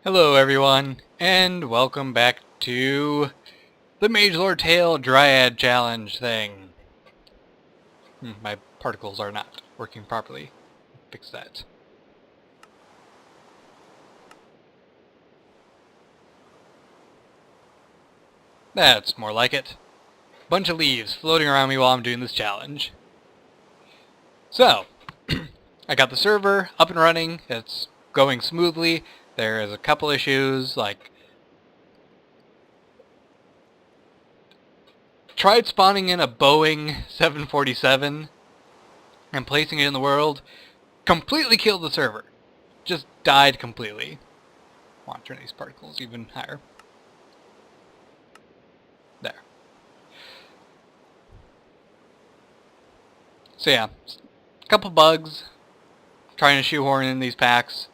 Hello everyone, and welcome back to the Mage Lord Tale Dryad Challenge thing. My particles are not working properly. Fix that. That's more like it. Bunch of leaves floating around me while I'm doing this challenge. So, I got the server up and running. It's going smoothly. There is a couple issues, like tried spawning in a Boeing 747 and placing it in the world. Completely killed the server. Just died completely. I want to turn these particles even higher. There. So yeah, a couple bugs. Trying to shoehorn in these packs,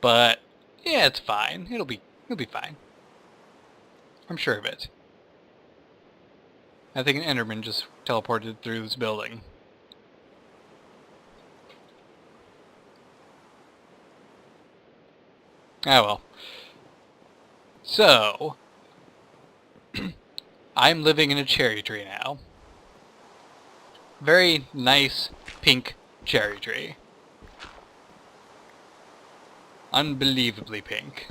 but yeah, it's fine. It'll be fine. I'm sure of it. I think an Enderman just teleported through this building. Ah well. So, I'm living in a cherry tree now. Very nice pink cherry tree. Unbelievably pink.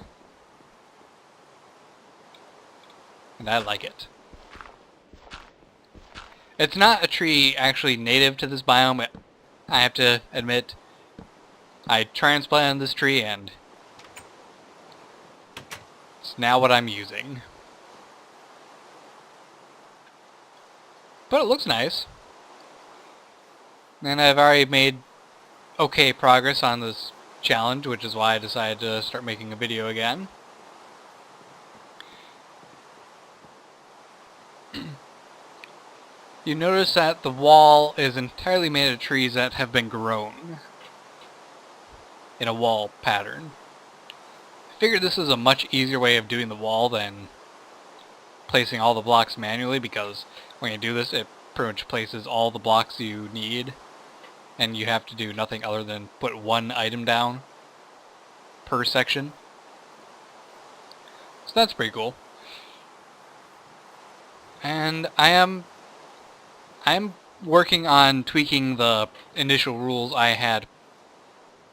And I like it. It's not a tree actually native to this biome. I have to admit, I transplanted this tree and it's now what I'm using. But it looks nice. And I've already made okay progress on this challenge, which is why I decided to start making a video again. You notice that the wall is entirely made of trees that have been grown in a wall pattern. I figured this is a much easier way of doing the wall than placing all the blocks manually, because when you do this it pretty much places all the blocks you need and you have to do nothing other than put one item down per section. So that's pretty cool. And I'm working on tweaking the initial rules I had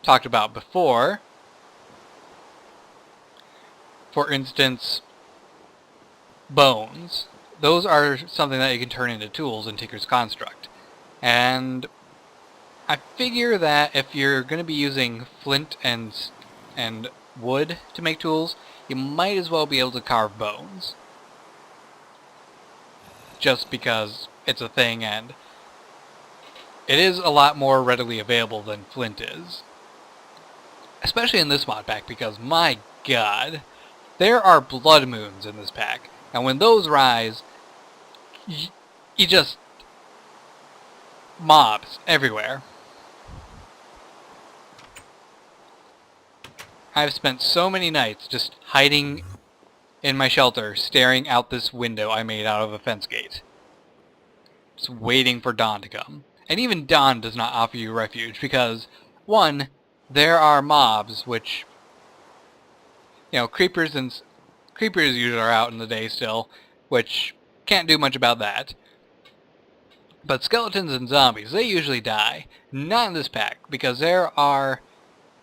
talked about before. For instance, bones. Those are something that you can turn into tools in Tinker's Construct. And I figure that if you're going to be using flint and wood to make tools, you might as well be able to carve bones. Just because it's a thing and it is a lot more readily available than flint is. Especially in this mod pack, because my god, there are blood moons in this pack. And when those rise, you just... mobs everywhere. I've spent so many nights just hiding in my shelter, staring out this window I made out of a fence gate. Just waiting for dawn to come. And even dawn does not offer you refuge, because, one, there are mobs, which, you know, creepers usually are out in the day still, which can't do much about that. But skeletons and zombies, they usually die. Not in this pack, because there are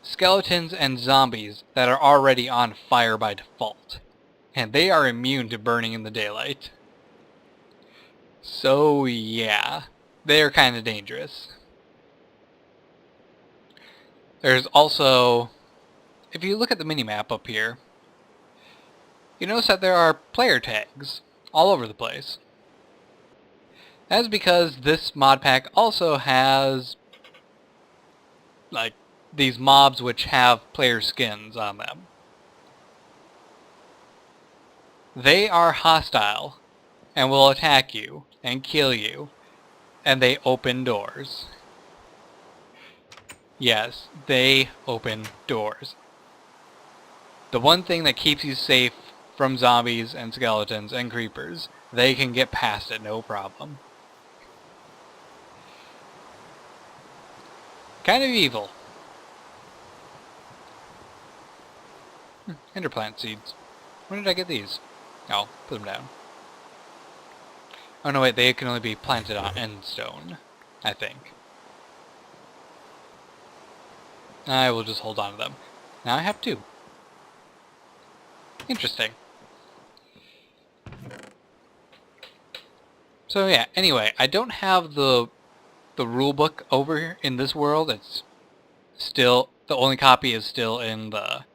skeletons and zombies that are already on fire by default. And they are immune to burning in the daylight. So yeah, they are kind of dangerous. There's also, if you look at the minimap up here, you notice that there are player tags all over the place. That's because this mod pack also has, like, these mobs which have player skins on them. They are hostile and will attack you and kill you, and they open doors. Yes, they open doors. The one thing that keeps you safe from zombies and skeletons and creepers, they can get past it no problem. Kind of evil. Ender plant seeds. When did I get these? Oh, put them down. Oh no, wait, they can only be planted on end stone, I think. I will just hold on to them. Now I have 2. Interesting. So yeah, anyway, I don't have the rule book over here in this world. It's still, the only copy is still in the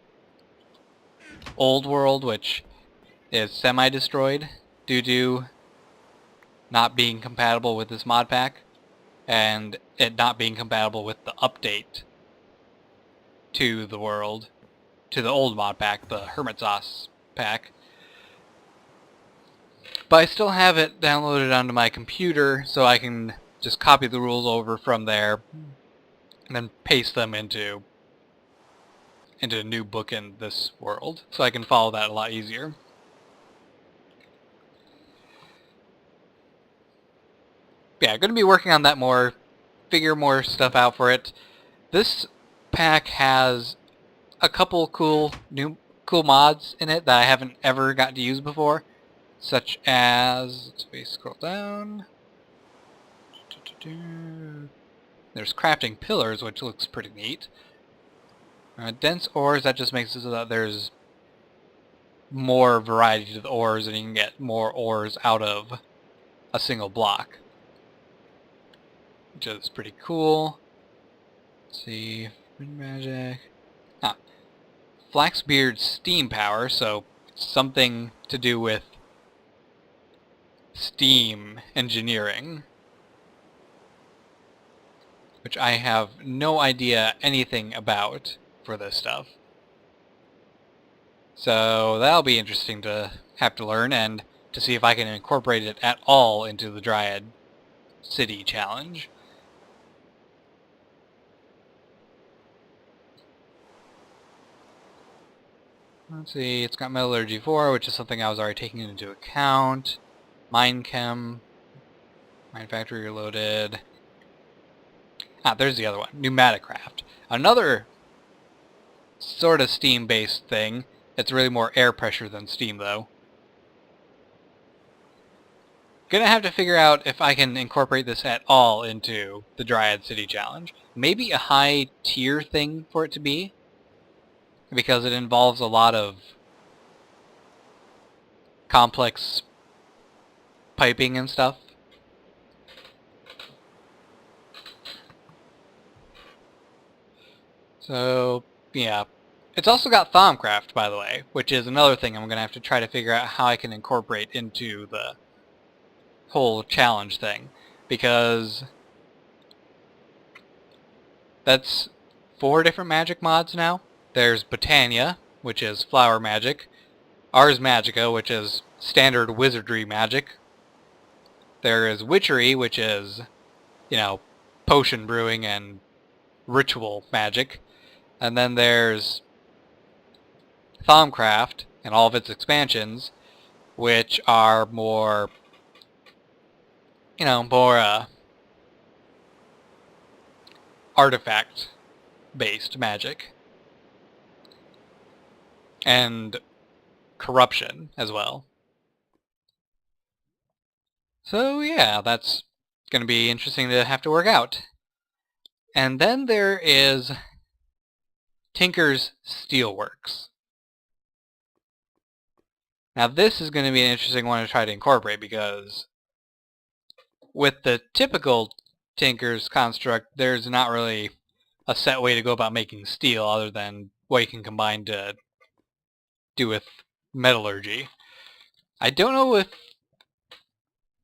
old world, which is semi-destroyed due to not being compatible with this mod pack, and it not being compatible with the update to the world, to the old mod pack, the Hermit Sauce pack. But I still have it downloaded onto my computer, so I can just copy the rules over from there, and then paste them into a new book in this world, so I can follow that a lot easier. Yeah, going to be working on that more, figure more stuff out for it. This pack has a couple cool mods in it that I haven't ever gotten to use before, such as, let's see, scroll down. There's crafting pillars, which looks pretty neat. Dense ores, that just makes it so that there's more variety to the ores and you can get more ores out of a single block, which is pretty cool. Let's see, wind magic. Flaxbeard steam power, so something to do with steam engineering, which I have no idea anything about for this stuff. So that'll be interesting to have to learn and to see if I can incorporate it at all into the Dryad City challenge. Let's see, it's got Metallurgy 4, which is something I was already taking into account. Mine Chem. Mine Factory Reloaded. There's the other one. Pneumatic Craft. Another sort of steam-based thing. It's really more air pressure than steam, though. Gonna have to figure out if I can incorporate this at all into the Dryad City Challenge. Maybe a high tier thing for it to be, because it involves a lot of complex piping and stuff. So, yeah. It's also got Thaumcraft, by the way, which is another thing I'm going to have to try to figure out how I can incorporate into the whole challenge thing. Because that's 4 different magic mods now. There's Botania, which is flower magic. Ars Magica, which is standard wizardry magic. There is Witchery, which is, you know, potion brewing and ritual magic. And then there's Thaumcraft and all of its expansions, which are more, more artifact-based magic. And corruption as well. So yeah, that's going to be interesting to have to work out. And then there is Tinker's Steelworks. Now this is going to be an interesting one to try to incorporate, because with the typical Tinker's construct, there's not really a set way to go about making steel other than what you can combine to do with metallurgy. I don't know if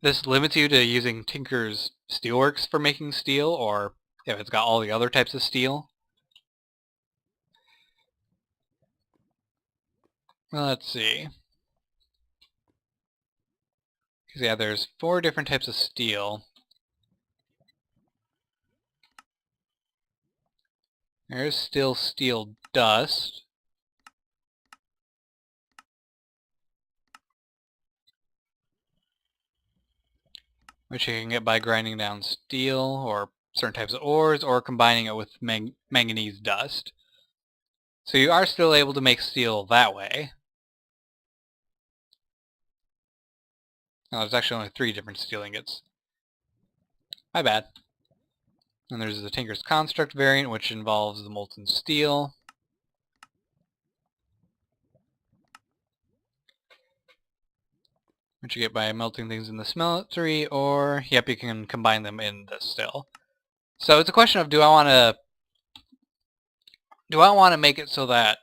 this limits you to using Tinker's Steelworks for making steel, or if it's got all the other types of steel. Well, let's see. Because yeah, there's 4 different types of steel. There's still steel dust. Which you can get by grinding down steel, or certain types of ores, or combining it with manganese dust. So you are still able to make steel that way. Oh, there's actually only 3 different steel ingots. My bad. And there's the Tinker's Construct variant, which involves the molten steel. Which you get by melting things in the smeltery, or, yep, you can combine them in this still. So it's a question of, do I want to make it so that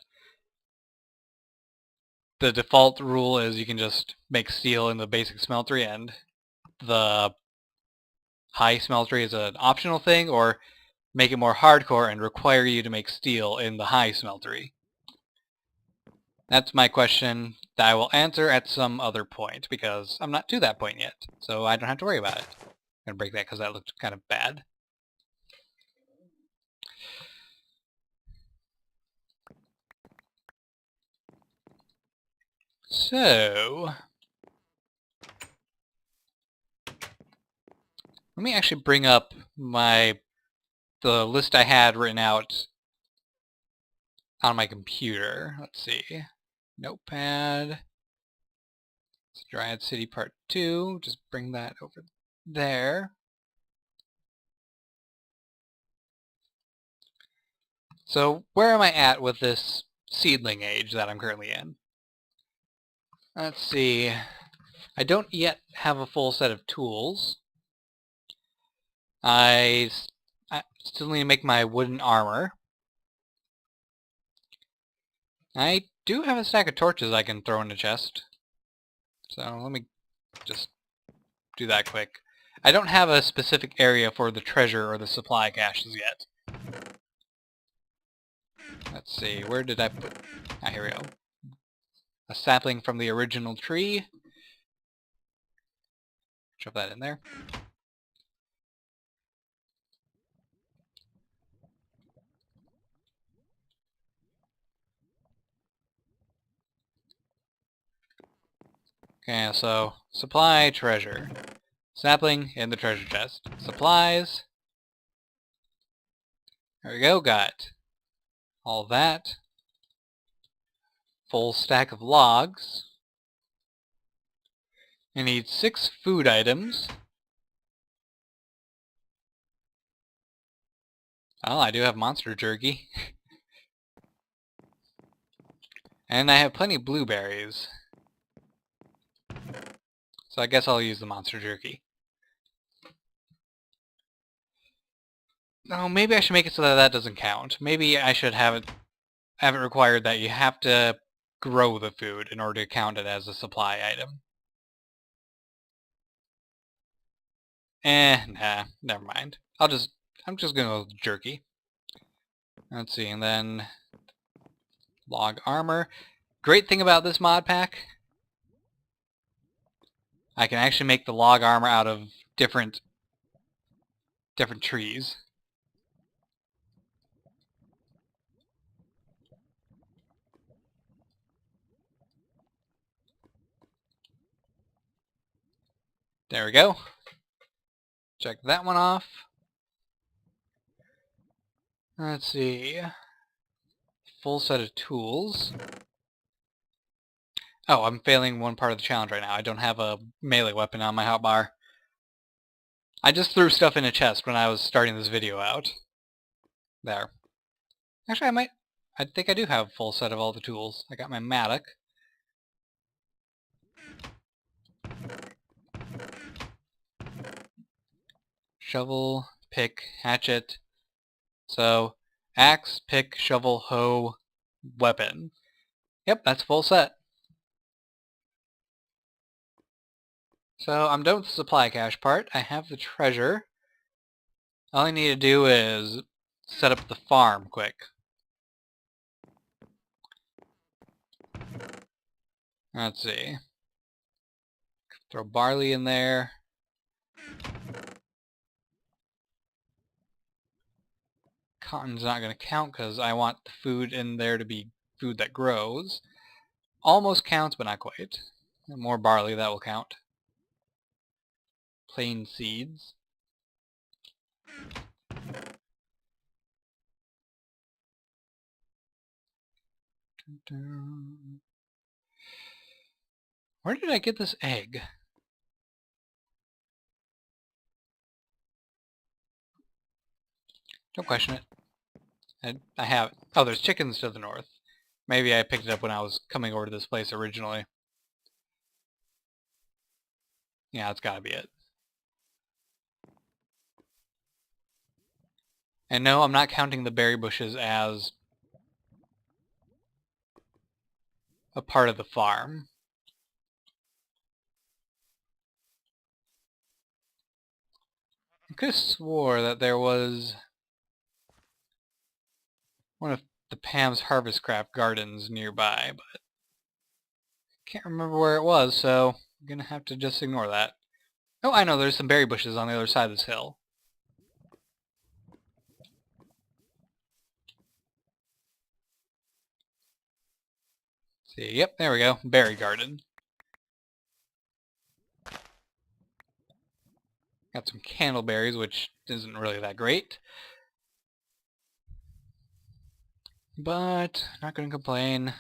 the default rule is you can just make steel in the basic smeltery and the high smeltery is an optional thing, or make it more hardcore and require you to make steel in the high smeltery? That's my question that I will answer at some other point, because I'm not to that point yet, so I don't have to worry about it. I'm going to break that because that looked kind of bad. So, let me actually bring up the list I had written out on my computer. Let's see. Notepad. It's Dryad City Part 2. Just bring that over there. So, where am I at with this seedling age that I'm currently in? Let's see. I don't yet have a full set of tools. I still need to make my wooden armor. I do have a stack of torches I can throw in the chest. So let me just do that quick. I don't have a specific area for the treasure or the supply caches yet. Let's see, where did I put... Ah, here we go. A sapling from the original tree. Shove that in there. Okay, so supply, treasure. Sapling in the treasure chest. Supplies. There we go, got all that. Full stack of logs. I need 6 food items. Oh, I do have monster jerky. And I have plenty of blueberries. So I guess I'll use the monster jerky. No, maybe I should make it so that that doesn't count. Maybe I should have it required that you have to grow the food in order to count it as a supply item. Nah, never mind. I'm just gonna go with jerky. Let's see, and then log armor. Great thing about this mod pack, I can actually make the log armor out of different trees. There we go. Check that one off. Let's see. Full set of tools. Oh, I'm failing one part of the challenge right now. I don't have a melee weapon on my hotbar. I just threw stuff in a chest when I was starting this video out. There. Actually, I think I do have a full set of all the tools. I got my mattock. Shovel, pick, hatchet. So, axe, pick, shovel, hoe, weapon. Yep, that's a full set. So, I'm done with the supply cache part. I have the treasure. All I need to do is set up the farm quick. Let's see. Throw barley in there. Cotton's not going to count because I want the food in there to be food that grows. Almost counts, but not quite. And more barley, that will count. Plain seeds. Where did I get this egg? Don't question it. I have... Oh, there's chickens to the north. Maybe I picked it up when I was coming over to this place originally. Yeah, that's gotta be it. And no, I'm not counting the berry bushes as a part of the farm. I could have swore that there was one of the Pam's Harvestcraft gardens nearby, but can't remember where it was, so I'm gonna have to just ignore that. Oh, I know, there's some berry bushes on the other side of this hill. See, yep, there we go, berry garden. Got some candleberries, which isn't really that great. But, not gonna complain.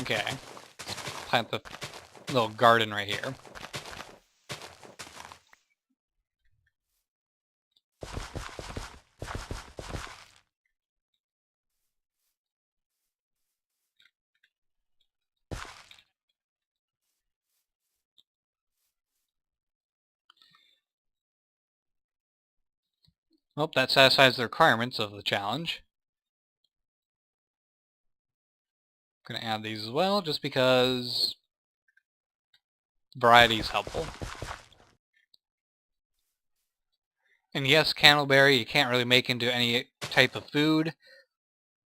Okay. Plant the little garden right here. Well, that satisfies the requirements of the challenge. Gonna add these as well, just because variety is helpful. And yes, candleberry you can't really make into any type of food,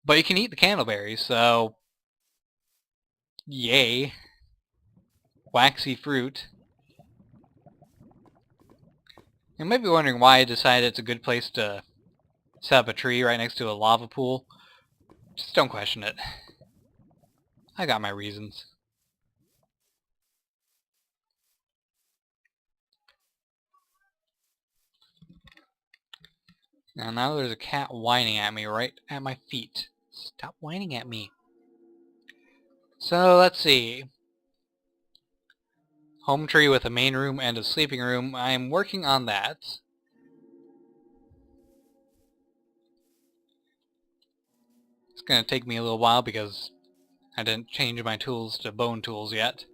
but you can eat the candleberries, so yay. Waxy fruit. You might be wondering why I decided it's a good place to set up a tree right next to a lava pool. Just don't question it. I got my reasons. Now there's a cat whining at me right at my feet. Stop whining at me. So let's see. Home tree with a main room and a sleeping room. I'm working on that. It's going to take me a little while because I didn't change my tools to bone tools yet.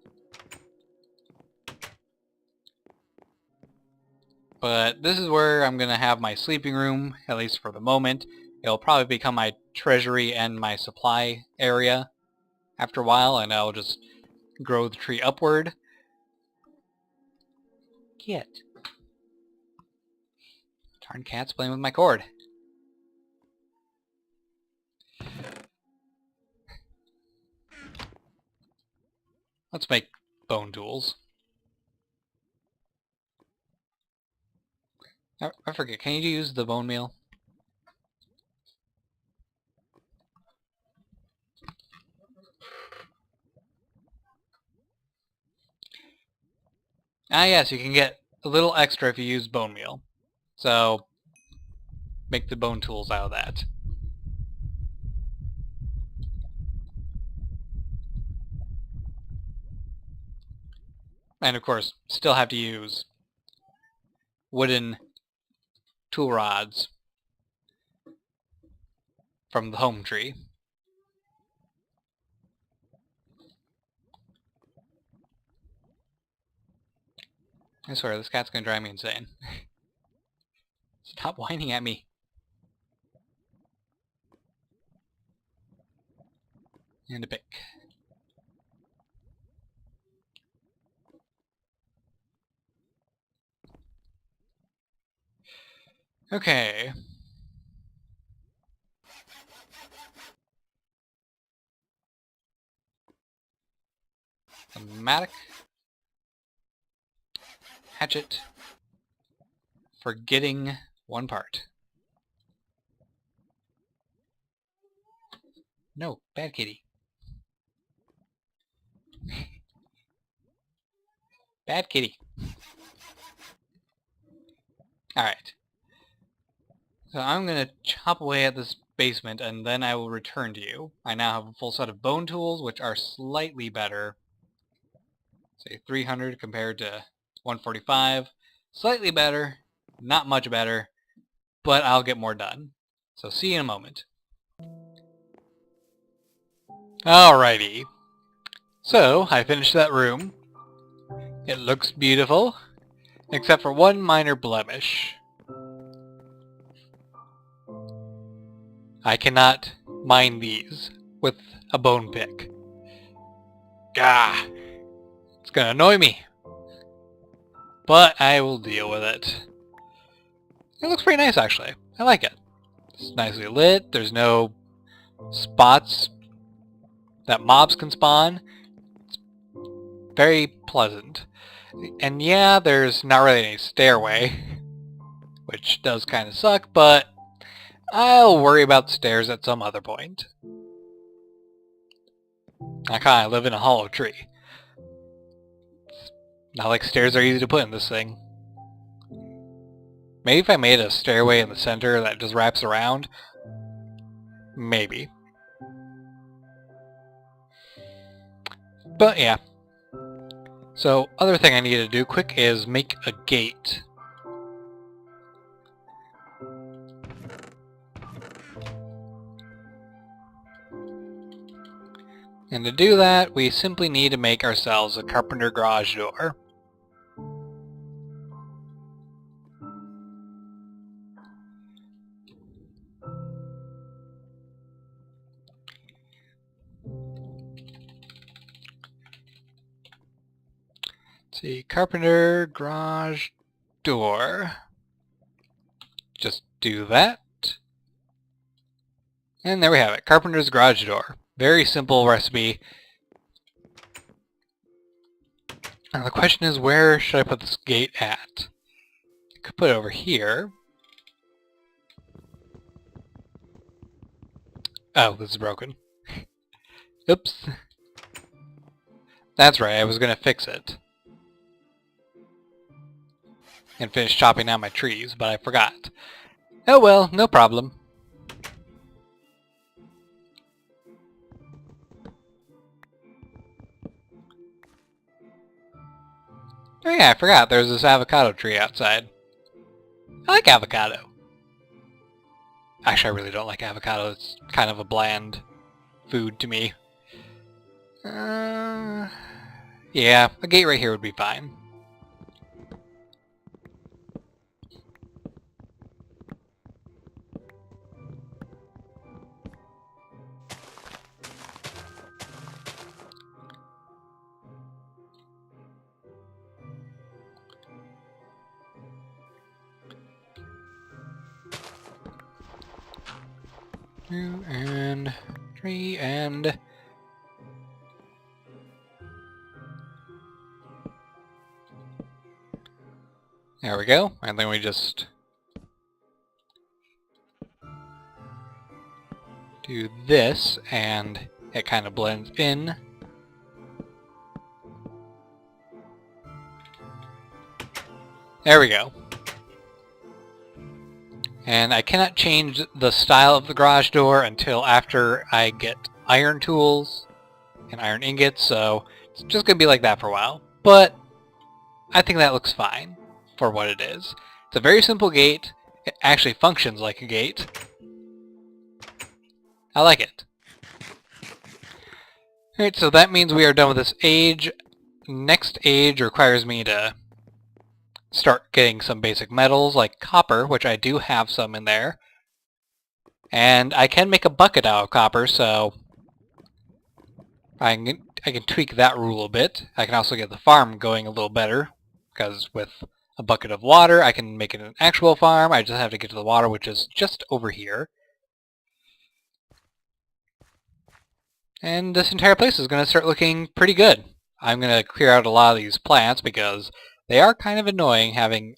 But this is where I'm going to have my sleeping room, at least for the moment. It'll probably become my treasury and my supply area after a while, and I'll just grow the tree upward. Get. Darn cat's playing with my cord. Let's make bone tools. I forget, can you use the bone meal? Ah yes, you can get a little extra if you use bone meal. So, make the bone tools out of that. And of course, still have to use wooden tool rods from the home tree. I swear, this cat's gonna drive me insane. Stop whining at me. And a pick. Okay. A mattock. Hatchet. Forgetting one part. No, bad kitty. Bad kitty. Alright. So I'm going to chop away at this basement, and then I will return to you. I now have a full set of bone tools, which are slightly better. Say 300 compared to 145. Slightly better, not much better, but I'll get more done. So see you in a moment. Alrighty. So, I finished that room. It looks beautiful, except for one minor blemish. I cannot mine these with a bone pick. Gah! It's gonna annoy me. But I will deal with it. It looks pretty nice, actually. I like it. It's nicely lit. There's no spots that mobs can spawn. It's very pleasant. And yeah, there's not really any stairway, which does kind of suck, but I'll worry about stairs at some other point. I kind of live in a hollow tree. It's not like stairs are easy to put in this thing. Maybe if I made a stairway in the center that just wraps around. Maybe. But yeah. So, other thing I need to do quick is make a gate. And to do that, we simply need to make ourselves a carpenter garage door. Let's see, carpenter garage door. Just do that. And there we have it, carpenter's garage door. Very simple recipe. Now the question is, where should I put this gate at? I could put it over here. Oh, this is broken. Oops. That's right, I was gonna fix it. And finish chopping down my trees, but I forgot. Oh well, no problem. Oh yeah, I forgot there's this avocado tree outside. I like avocado. Actually, I really don't like avocado. It's kind of a bland food to me. Yeah, a gate right here would be fine. Two and 3 and... There we go, and then we just do this, and it kind of blends in. There we go. And I cannot change the style of the garage door until after I get iron tools and iron ingots, so it's just going to be like that for a while. But I think that looks fine for what it is. It's a very simple gate. It actually functions like a gate. I like it. Alright, so that means we are done with this age. Next age requires me to start getting some basic metals like copper, which I do have some in there. And I can make a bucket out of copper, so I can tweak that rule a bit. I can also get the farm going a little better, because with a bucket of water I can make it an actual farm. I just have to get to the water, which is just over here. And this entire place is going to start looking pretty good. I'm going to clear out a lot of these plants because they are kind of annoying having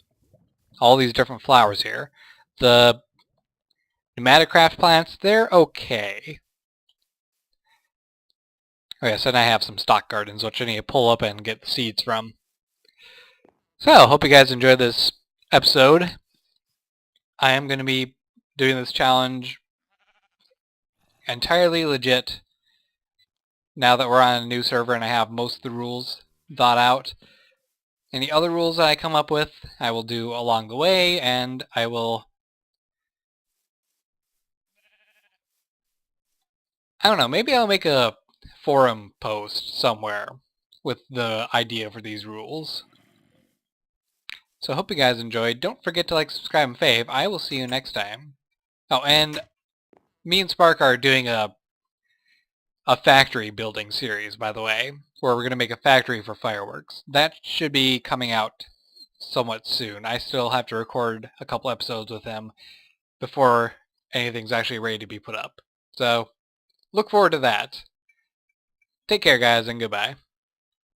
all these different flowers here. The pneumaticraft plants, they're okay. Oh yes, and I have some stock gardens which I need to pull up and get the seeds from. So, hope you guys enjoyed this episode. I am going to be doing this challenge entirely legit now that we're on a new server and I have most of the rules thought out. Any other rules that I come up with, I will do along the way, and I don't know, maybe I'll make a forum post somewhere with the idea for these rules. So I hope you guys enjoyed. Don't forget to like, subscribe, and fave. I will see you next time. Oh, and me and Spark are doing a factory building series, by the way, where we're going to make a factory for fireworks. That should be coming out somewhat soon. I still have to record a couple episodes with him before anything's actually ready to be put up. So, look forward to that. Take care, guys, and goodbye.